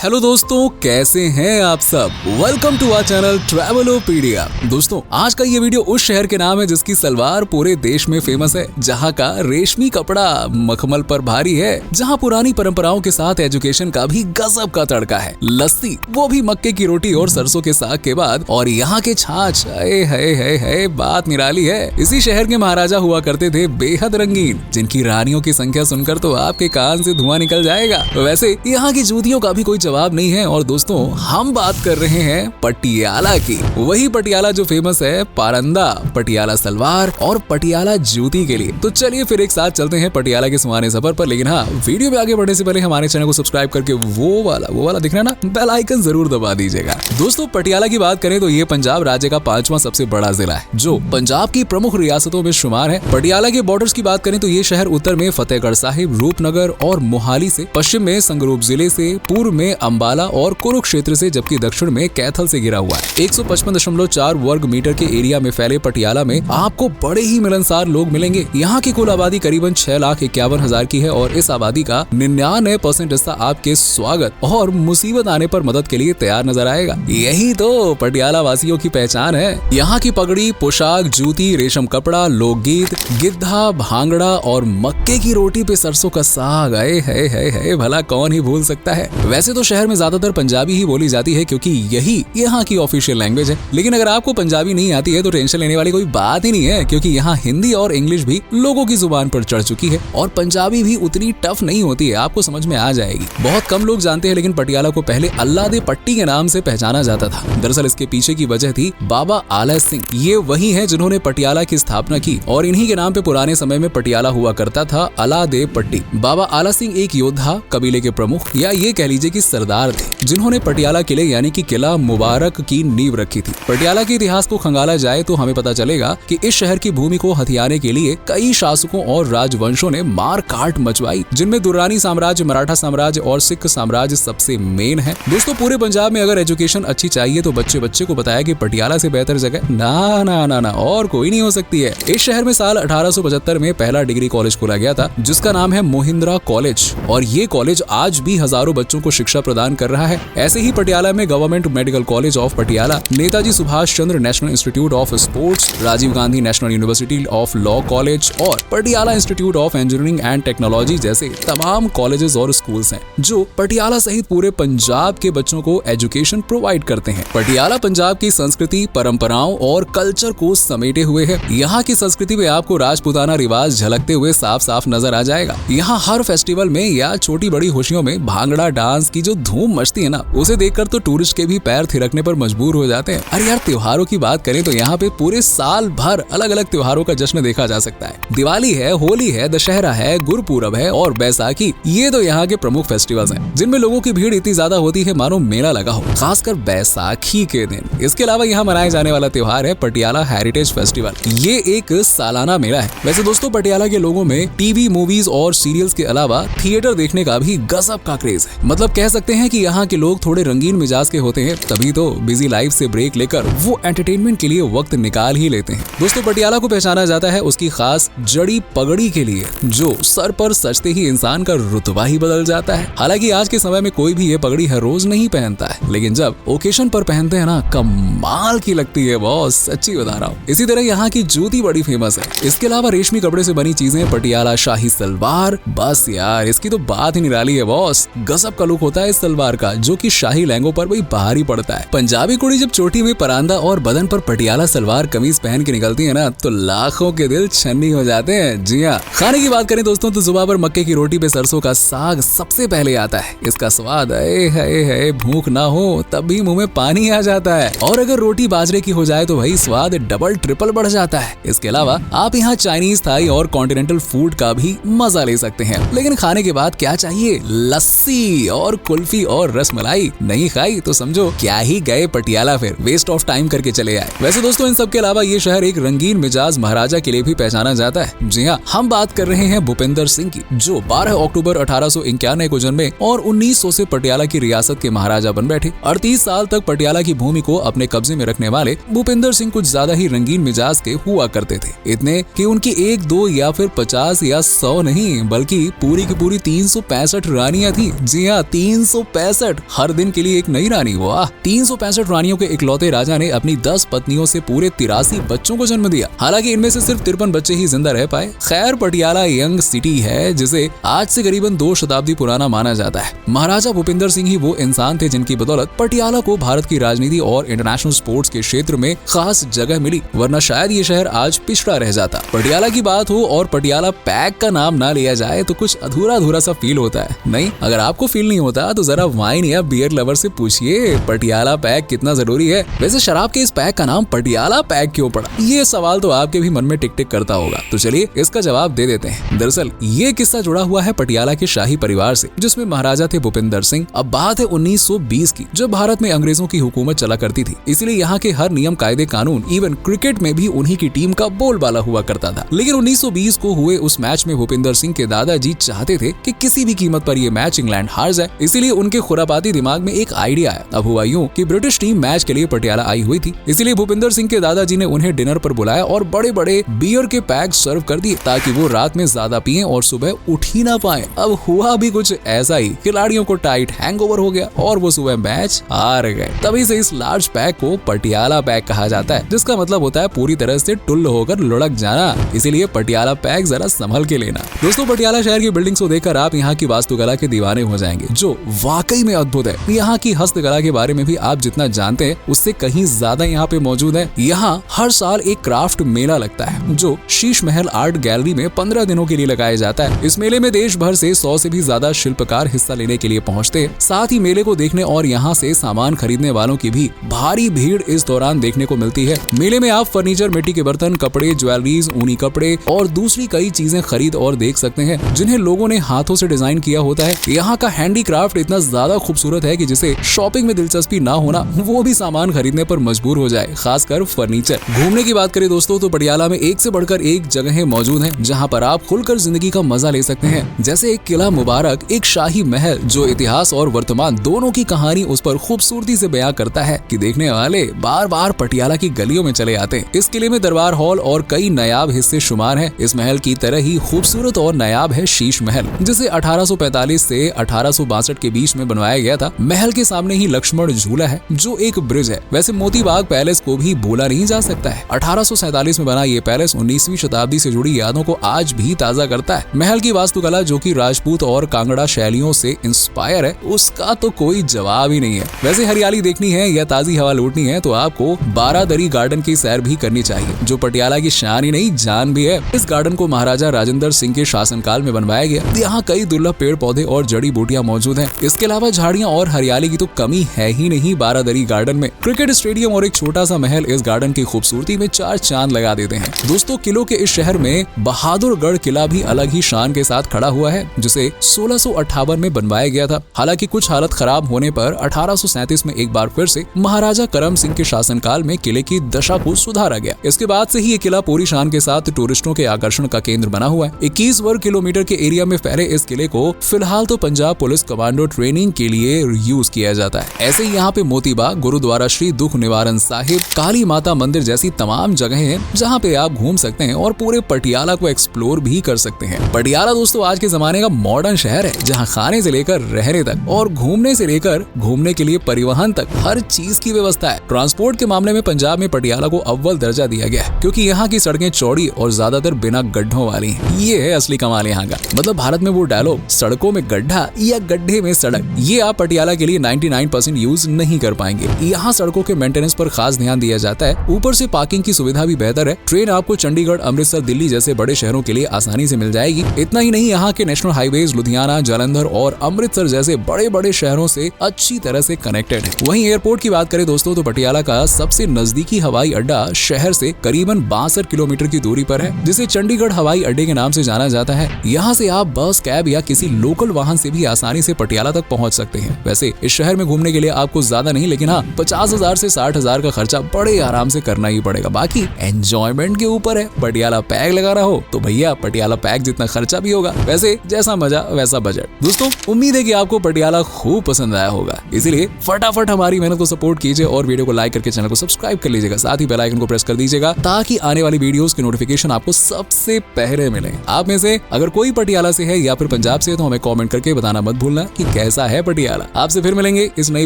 Hello दोस्तों, कैसे हैं आप सब। Welcome to our channel Travelopedia. दोस्तों, आज का ये वीडियो उस शहर के नाम है जिसकी सलवार पूरे देश में फेमस है, जहाँ का रेशमी कपड़ा मखमल पर भारी है, जहाँ पुरानी परंपराओं के साथ एजुकेशन का भी गजब का तड़का है। लस्सी, वो भी मक्के की रोटी और सरसों के साग के बाद, और यहाँ के छाछ, है बात निराली है। इसी शहर के महाराजा हुआ करते थे बेहद रंगीन, जिनकी रानियों की संख्या सुनकर तो आपके कान से धुआं निकल जाएगा। वैसे यहाँ की जूतियों का भी कोई जवाब नहीं है। और दोस्तों, हम बात कर रहे हैं पटियाला की। वही पटियाला जो फेमस है पारंदा, पटियाला सलवार और पटियाला जूती के लिए। तो चलिए फिर एक साथ चलते हैं पटियाला के सुहाने सफर पर। लेकिन हाँ, वीडियो में आगे बढ़ने से पहले हमारे चैनल को सब्सक्राइब करके वो वाला दिख रहा है ना, बेल आइकन जरूर दबा दीजिएगा। दोस्तों, पटियाला की बात करें तो ये पंजाब राज्य का 5वां सबसे बड़ा जिला है, जो पंजाब की प्रमुख रियासतों में शुमार है। पटियाला के बॉर्डर्स की बात करें तो ये शहर उत्तर में फतेहगढ़ साहिब, रूपनगर और मोहाली से, पश्चिम में संगरूप जिले से, पूर्व में अंबाला और कुरुक्षेत्र से, जबकि दक्षिण में कैथल से घिरा हुआ है। 155.4 वर्ग मीटर के एरिया में फैले पटियाला में आपको बड़े ही मिलनसार लोग मिलेंगे। यहाँ की कुल आबादी करीबन 6,51,000 की है और इस आबादी का 99% हिस्सा आपके स्वागत और मुसीबत आने पर मदद के लिए तैयार नजर आएगा। यही तो पटियाला वासियों की पहचान है। यहाँ की पगड़ी, पोशाक, जूती, रेशम कपड़ा, लोकगीत, गिद्धा, भांगड़ा और मक्के की रोटी पे सरसों का साग, है भला कौन ही भूल सकता है। वैसे तो शहर में ज्यादातर पंजाबी ही बोली जाती है, क्योंकि यही यहाँ की ऑफिशियल लैंग्वेज है। लेकिन अगर आपको पंजाबी नहीं आती है तो टेंशन लेने वाली कोई बात ही नहीं है, क्योंकि यहाँ हिंदी और इंग्लिश भी लोगों की जुबान पर चढ़ चुकी है और पंजाबी भी उतनी टफ नहीं होती है, आपको समझ में आ जाएगी। बहुत कम लोग जानते हैं, लेकिन पटियाला को पहले अल्लादे पट्टी के नाम से पहचाना जाता था। दरअसल इसके पीछे की वजह थी बाबा आला सिंह। ये वही है जिन्होंने पटियाला की स्थापना की और इन्हीं के नाम पे पुराने समय में पटियाला हुआ करता था, अलादे पट्टी। बाबा आला सिंह एक योद्धा, कबीले के प्रमुख या ये कह लीजिए कि सरदार थे, जिन्होंने पटियाला किले यानी कि किला मुबारक की नींव रखी थी। पटियाला के इतिहास को खंगाला जाए तो हमें पता चलेगा कि इस शहर की भूमि को हथियाने के लिए कई शासकों और राजवंशों ने मार काट मचवाई, जिनमें दुर्रानी साम्राज्य, मराठा साम्राज्य और सिख साम्राज्य सबसे मेन है। दोस्तों, पूरे पंजाब में अगर एजुकेशन अच्छी चाहिए तो बच्चे को बताया कि पटियाला से बेहतर जगह ना और कोई नहीं हो सकती है। इस शहर में साल 1875 में पहला डिग्री कॉलेज खोला गया था, जिसका नाम है मोहिंद्रा कॉलेज, और ये कॉलेज आज भी हजारों बच्चों को शिक्षा प्रदान कर रहा है। ऐसे ही पटियाला में government medical college of Patiala, Netaji Subhash Chandra national institute of sports, Rajiv Gandhi national university of law college और Patiala institute of engineering and technology जैसे तमाम कॉलेजेस और स्कूल्स हैं, जो पटियाला सहित पूरे पंजाब के बच्चों को एजुकेशन प्रोवाइड करते हैं। पटियाला पंजाब की संस्कृति, परंपराओं और कल्चर को समेटे हुए है। यहाँ की संस्कृति में आपको राजपूताना रिवाज झलकते हुए साफ साफ नजर आ जाएगा। यहाँ हर फेस्टिवल में या छोटी बड़ी खुशियों में भांगड़ा डांस की जो धूम मचती है ना, उसे देखकर तो टूरिस्ट के भी पैर थिरकने पर मजबूर हो जाते हैं। अरे यार, त्योहारों की बात करें तो यहाँ पे पूरे साल भर अलग अलग त्योहारों का जश्न देखा जा सकता है। दिवाली है, होली है, दशहरा है, गुरपूरब है और बैसाखी, ये तो यहाँ के प्रमुख फेस्टिवल्स हैं, जिनमें लोगों की भीड़ इतनी ज्यादा होती है मानो मेला लगा हो, खासकर बैसाखी के दिन। इसके अलावा यहाँ मनाए जाने वाला त्योहार है पटियाला हेरिटेज फेस्टिवल। ये एक सालाना मेला है। वैसे दोस्तों, पटियाला के लोगों में टीवी, मूवीज और सीरियल्स के अलावा थिएटर देखने का भी गजब का क्रेज है। मतलब कह सकते हैं कि यहाँ के लोग थोड़े रंगीन मिजाज के होते हैं, तभी तो बिजी लाइफ से ब्रेक लेकर वो एंटरटेनमेंट के लिए वक्त निकाल ही लेते हैं। दोस्तों, पटियाला को पहचाना जाता है उसकी खास जड़ी पगड़ी के लिए, जो सर पर सजते ही इंसान का रुतबा ही बदल जाता है। हालांकि आज के समय में कोई भी ये पगड़ी हर रोज नहीं पहनता है, लेकिन जब ओकेशन पर पहनते हैं ना, कमाल की लगती है बॉस, सच्ची बता रहा हूँ। इसी तरह यहाँ की जूती बड़ी फेमस है। इसके अलावा रेशमी कपड़े से बनी चीजें, पटियाला शाही सलवार, बस यार इसकी तो बात ही निराली है बॉस। गजब का लुक होता है इस सलवार का, जो कि शाही लहंगों पर भी भारी पड़ता है। पंजाबी कुड़ी जब चोटी में परांदा और बदन पर पटियाला सलवार कमीज पहन के निकलती है ना, तो लाखों के दिल छन्नी हो जाते हैं। जी हाँ, खाने की बात करें दोस्तों तो जुबान पर मक्के की रोटी पे सरसों का साग सबसे पहले आता है। इसका स्वाद है भूख ना हो तब भी मुंह में पानी आ जाता है, और अगर रोटी बाजरे की हो जाए तो भाई स्वाद डबल ट्रिपल बढ़ जाता है। इसके अलावा आप यहाँ चाइनीज, थाई और कॉन्टिनेंटल फूड का भी मजा ले सकते हैं। लेकिन खाने के बाद क्या चाहिए? लस्सी और कुल्फी और रसमलाई। नहीं खाई तो समझो क्या ही गए पटियाला, फिर वेस्ट ऑफ टाइम करके चले आए। वैसे दोस्तों, इन सब के अलावा ये शहर एक रंगीन मिजाज महाराजा के लिए भी पहचाना जाता है। जी हाँ, हम बात कर रहे हैं भूपेंद्र सिंह की, जो 12 अक्टूबर 1891 को जन्मे और 1900 से पटियाला की रियासत के महाराजा बन बैठे। 38 साल तक पटियाला की भूमि को अपने कब्जे में रखने वाले भूपेंद्र सिंह कुछ ज्यादा ही रंगीन मिजाज के हुआ करते थे। इतने कि उनकी 1, 2 या फिर 50 या 100 नहीं, बल्कि पूरी की पूरी 365 रानियां थी। जी हाँ, 3 365 हर दिन के लिए एक नई रानी। वाह, 365 रानियों के इकलौते राजा ने अपनी 10 पत्नियों से पूरे 83 बच्चों को जन्म दिया। हालांकि इनमें से सिर्फ 53 बच्चे ही जिंदा रह पाए। खैर, पटियाला यंग सिटी है जिसे आज से करीबन 2 शताब्दी पुराना माना जाता है। महाराजा भूपिंदर सिंह ही वो इंसान थे जिनकी बदौलत पटियाला को भारत की राजनीति और इंटरनेशनल स्पोर्ट्स के क्षेत्र में खास जगह मिली, वरना शायद ये शहर आज पिछड़ा रह जाता। पटियाला की बात हो और पटियाला पैक का नाम ना लिया जाए तो कुछ अधूरा अधूरा सा फील होता है। नहीं, अगर आपको फील नहीं होता तो जरा वाइन या बियर लवर से पूछिए पटियाला पैक कितना जरूरी है। वैसे शराब के इस पैक का नाम पटियाला पैक क्यों पड़ा, ये सवाल तो आपके भी मन में टिक टिक करता होगा। तो चलिए इसका जवाब दे देते हैं। दरअसल ये किस्सा जुड़ा हुआ है पटियाला के शाही परिवार से, जिसमें महाराजा थे भूपिंदर सिंह। अब बात है 1920 की, जब भारत में अंग्रेजों की हुकूमत चला करती थी। इसलिए यहाँ के हर नियम कायदे कानून, इवन क्रिकेट में भी उन्हीं की टीम का बोलबाला हुआ करता था। लेकिन 1920 को हुए उस मैच में भूपिंदर सिंह के दादाजी चाहते थे कि किसी भी कीमत पर ये मैच इंग्लैंड हार जाए। इसीलिए उनके खुरापाती दिमाग में एक आइडिया आया। अब हुआ यूं कि ब्रिटिश टीम मैच के लिए पटियाला आई हुई थी, इसलिए भूपिंदर सिंह के दादाजी ने उन्हें डिनर पर बुलाया और बड़े बड़े बियर के पैक सर्व कर दिए ताकि वो रात में ज्यादा पिएं और सुबह उठ ही ना पाए। अब हुआ भी कुछ ऐसा ही, खिलाड़ियों को टाइट हैंगओवर हो गया और वो सुबह मैच हार गए। तभी से इस लार्ज पैक को पटियाला पैक कहा जाता है, जिसका मतलब होता है पूरी तरह से टुल्ल होकर लुढ़क जाना। इसीलिए पटियाला पैक जरा संभल के लेना। दोस्तों, पटियाला शहर की बिल्डिंग्स को देखकर आप यहाँ की वास्तुकला के दीवाने हो जाएंगे, जो वाकई में अद्भुत है। यहाँ की हस्तकला के बारे में भी आप जितना जानते हैं उससे कहीं ज्यादा यहाँ पे मौजूद है। यहाँ हर साल एक क्राफ्ट मेला लगता है जो शीश महल आर्ट गैलरी में 15 दिनों के लिए लगाया जाता है। इस मेले में देश भर से 100 से भी ज्यादा शिल्पकार हिस्सा लेने के लिए पहुँचते हैं। साथ ही मेले को देखने और यहाँ से सामान खरीदने वालों की भी भारी भीड़ इस दौरान देखने को मिलती है। मेले में आप फर्नीचर, मिट्टी के बर्तन, कपड़े, ज्वेलरीज, ऊनी कपड़े और दूसरी कई चीजें खरीद और देख सकते हैं जिन्हें लोगों ने हाथों से डिजाइन किया होता है। यहाँ का हैंडीक्राफ्ट इतना ज्यादा खूबसूरत है कि जिसे शॉपिंग में दिलचस्पी ना होना वो भी सामान खरीदने पर मजबूर हो जाए, खासकर फर्नीचर। घूमने की बात करें दोस्तों तो पटियाला में एक से बढ़कर एक जगहें मौजूद हैं जहाँ पर आप खुलकर जिंदगी का मजा ले सकते हैं। जैसे एक किला मुबारक, एक शाही महल जो इतिहास और वर्तमान दोनों की कहानी उस पर खूबसूरती से बयां करता है कि देखने वाले बार बार पटियाला की गलियों में चले आते हैं। इस किले में दरबार हॉल और कई नायाब हिस्से शुमार हैं। इस महल की तरह ही खूबसूरत और नायाब है शीश महल, जिसे 1845 से 1862 के बीच में बनवाया गया था। महल के सामने ही लक्ष्मण झूला है जो एक ब्रिज है। वैसे मोती बाग पैलेस को भी भूला नहीं जा सकता है। 1847 में बना ये पैलेस 19वीं शताब्दी से जुड़ी यादों को आज भी ताजा करता है। महल की वास्तुकला जो कि राजपूत और कांगड़ा शैलियों से इंस्पायर है, उसका तो कोई जवाब ही नहीं है। वैसे हरियाली देखनी है या ताजी हवा लूटनी है तो आपको बारादरी गार्डन की सैर भी करनी चाहिए, जो पटियाला की शान ही नहीं जान भी है। इस गार्डन को महाराजा राजेंद्र सिंह के शासनकाल में बनवाया गया। यहाँ कई दुर्लभ पेड़ पौधे और जड़ी बूटियां मौजूद हैं। इसके अलावा झाड़ियां और हरियाली की तो कमी है ही नहीं बारादरी गार्डन में। क्रिकेट स्टेडियम और एक छोटा सा महल इस गार्डन की खूबसूरती में 4 चांद लगा देते हैं। दोस्तों, किलों के इस शहर में बहादुरगढ़ किला भी अलग ही शान के साथ खड़ा हुआ है, जिसे 1658 में बनवाया गया था। हालांकि कुछ हालत खराब होने पर 1837 में एक बार फिर से महाराजा करम सिंह के शासनकाल में किले की दशा को सुधारा गया। इसके बाद से ही ये किला पूरी शान के साथ टूरिस्टों के आकर्षण का केंद्र बना हुआ है। 21 वर्ग किलोमीटर के एरिया में फैले इस किले को फिलहाल तो पंजाब पुलिस कमांडो ट्रेनिंग के लिए यूज किया जाता है। ऐसे ही यहाँ पे मोती बाग, गुरुद्वारा श्री दुख निवारण साहिब, काली माता मंदिर जैसी तमाम जगह हैं जहाँ पे आप घूम सकते हैं और पूरे पटियाला को एक्सप्लोर भी कर सकते हैं। पटियाला दोस्तों आज के जमाने का मॉडर्न शहर है, जहाँ खाने से लेकर रहने तक और घूमने से लेकर घूमने के लिए परिवहन तक हर चीज की व्यवस्था है। ट्रांसपोर्ट के मामले में पंजाब में पटियाला को अव्वल दर्जा दिया गया है, क्योंकि यहाँ की सड़कें चौड़ी और ज्यादातर बिना गड्ढों वाली हैं। ये है असली कमाल यहाँ का। मतलब भारत में वो डायलॉग सड़कों में गड्ढा या गड्ढे में सड़क, ये आप पटियाला के लिए 99% यूज नहीं कर पाएंगे। यहाँ सड़कों के मेंटेनेंस पर खास ध्यान दिया जाता है। ऊपर से पार्किंग की सुविधा भी बेहतर है। ट्रेन आपको चंडीगढ़, अमृतसर, दिल्ली जैसे बड़े शहरों के लिए आसानी से मिल जाएगी। इतना ही नहीं, यहाँ के नेशनल हाईवेज लुधियाना, जालंधर और अमृतसर जैसे बड़े बड़े शहरों से अच्छी तरह से कनेक्टेड है। वहीं एयरपोर्ट की बात करें दोस्तों तो पटियाला का सबसे नजदीकी हवाई अड्डा शहर से करीबन 62 किलोमीटर की दूरी पर है, जिसे चंडीगढ़ हवाई अड्डे के नाम से जाना जाता है। यहाँ से आप बस, कैब या किसी लोकल वाहन से भी आसानी से पटियाला तक पहुँच सकते हैं। वैसे इस शहर में घूमने के लिए आपको ज्यादा नहीं, लेकिन हाँ 50,000 से 60,000 का खर्चा बड़े आराम से करना ही पड़ेगा। बाकी एंजॉयमेंट के ऊपर है। पटियाला पैक लगाना हो तो भैया पटियाला पैक जितना खर्चा भी होगा। वैसे जैसा मजा वैसा बजट। दोस्तों, उम्मीद है कि आपको पटियाला खूब पसंद आया होगा। इसीलिए फटाफट हमारी मेहनत को सपोर्ट कीजिए और वीडियो को लाइक करके चैनल को सब्सक्राइब कर लीजिएगा। साथ ही बेल आइकन को प्रेस कर दीजिएगा ताकि आने वाली वीडियोस की नोटिफिकेशन आपको सबसे पहले मिले। आप में से अगर कोई पटियाला से है या फिर पंजाब से है तो हमें कमेंट करके बताना मत भूलना कि कैसा है पटियाला। आपसे फिर मिलेंगे इस नई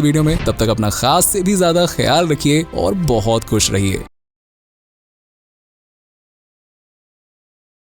वीडियो में, तब तक अपना खास से भी ज्यादा ख्याल रखिए और बहुत खुश रहिए।